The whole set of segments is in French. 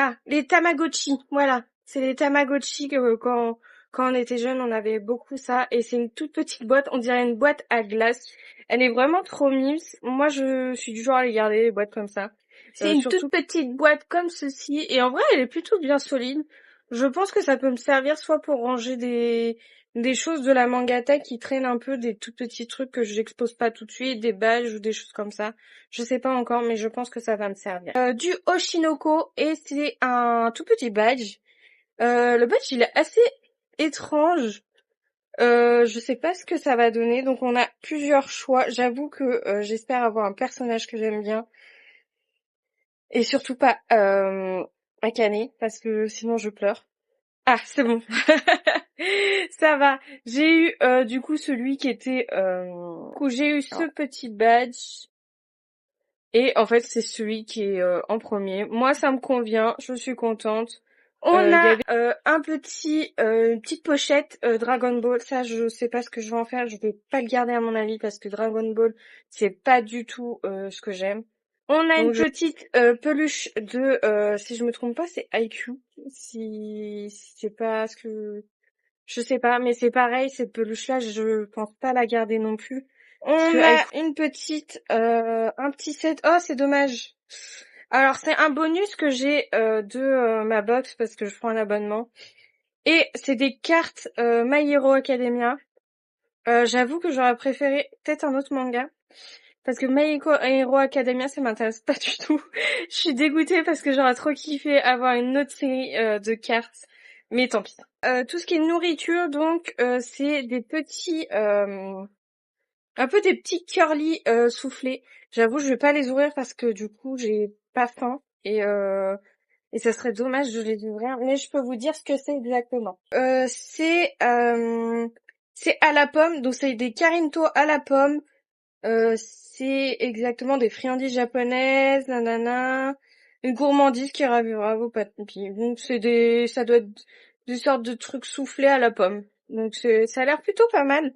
Ah, les Tamagotchi, voilà. C'est les Tamagotchi que quand on était jeune, on avait beaucoup ça. Et c'est une toute petite boîte, on dirait une boîte à glace. Elle est vraiment trop mimes. Moi, je suis du genre à les garder, les boîtes comme ça. C'est une toute petite boîte comme ceci. Et en vrai, elle est plutôt bien solide. Je pense que ça peut me servir soit pour ranger des choses de la Mangata qui traînent un peu, des tout petits trucs que j'expose pas tout de suite, des badges ou des choses comme ça. Je sais pas encore, mais je pense que ça va me servir. Du Oshinoko, et c'est un tout petit badge. Le badge, il est assez étrange. Je sais pas ce que ça va donner, donc on a plusieurs choix. J'avoue que j'espère avoir un personnage que j'aime bien. Et surtout pas Akane, parce que sinon je pleure. Ah, c'est bon. Ça va. J'ai eu du coup celui qui était... j'ai eu ce petit badge. Et en fait, c'est celui qui est en premier. Moi, ça me convient. Je suis contente. On a y avait une petite pochette Dragon Ball. Ça, je sais pas ce que je vais en faire. Je vais pas le garder à mon avis parce que Dragon Ball, c'est pas du tout ce que j'aime. On a une petite peluche de, si je me trompe pas, c'est IQ. Si c'est pas ce que... Je sais pas, mais c'est pareil, cette peluche-là, je pense pas la garder non plus. On a une petite, un petit set. Oh, c'est dommage. Alors, c'est un bonus que j'ai de ma box parce que je prends un abonnement. Et c'est des cartes My Hero Academia. J'avoue que j'aurais préféré peut-être un autre manga. Parce que My Hero Academia, ça m'intéresse pas du tout. Je suis dégoûtée parce que j'aurais trop kiffé avoir une autre série de cartes. Mais tant pis. Tout ce qui est nourriture, donc, c'est des petits... un peu des petits curly soufflés. J'avoue, je vais pas les ouvrir parce que du coup, j'ai pas faim et ça serait dommage de les ouvrir. Mais je peux vous dire ce que c'est exactement. C'est à la pomme, donc c'est des Karinto à la pomme. C'est exactement des friandises japonaises, nanana, une gourmandise qui ravira vos papilles. Donc ça doit être des sortes de trucs soufflés à la pomme. Donc ça a l'air plutôt pas mal.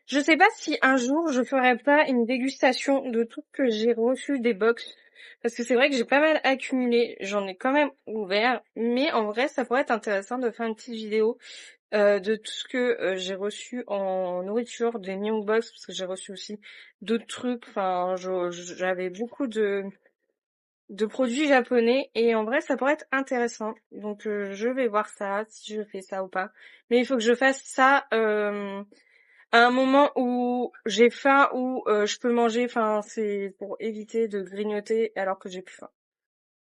Je sais pas si un jour je ferai pas une dégustation de tout ce que j'ai reçu des box. Parce que c'est vrai que j'ai pas mal accumulé. J'en ai quand même ouvert. Mais en vrai, ça pourrait être intéressant de faire une petite vidéo de tout ce que j'ai reçu en nourriture, des New Box, parce que j'ai reçu aussi d'autres trucs. Enfin, j'avais beaucoup de produits japonais et en vrai, ça pourrait être intéressant. Donc, je vais voir ça, si je fais ça ou pas. Mais il faut que je fasse ça à un moment où j'ai faim, où je peux manger, enfin c'est pour éviter de grignoter alors que j'ai plus faim.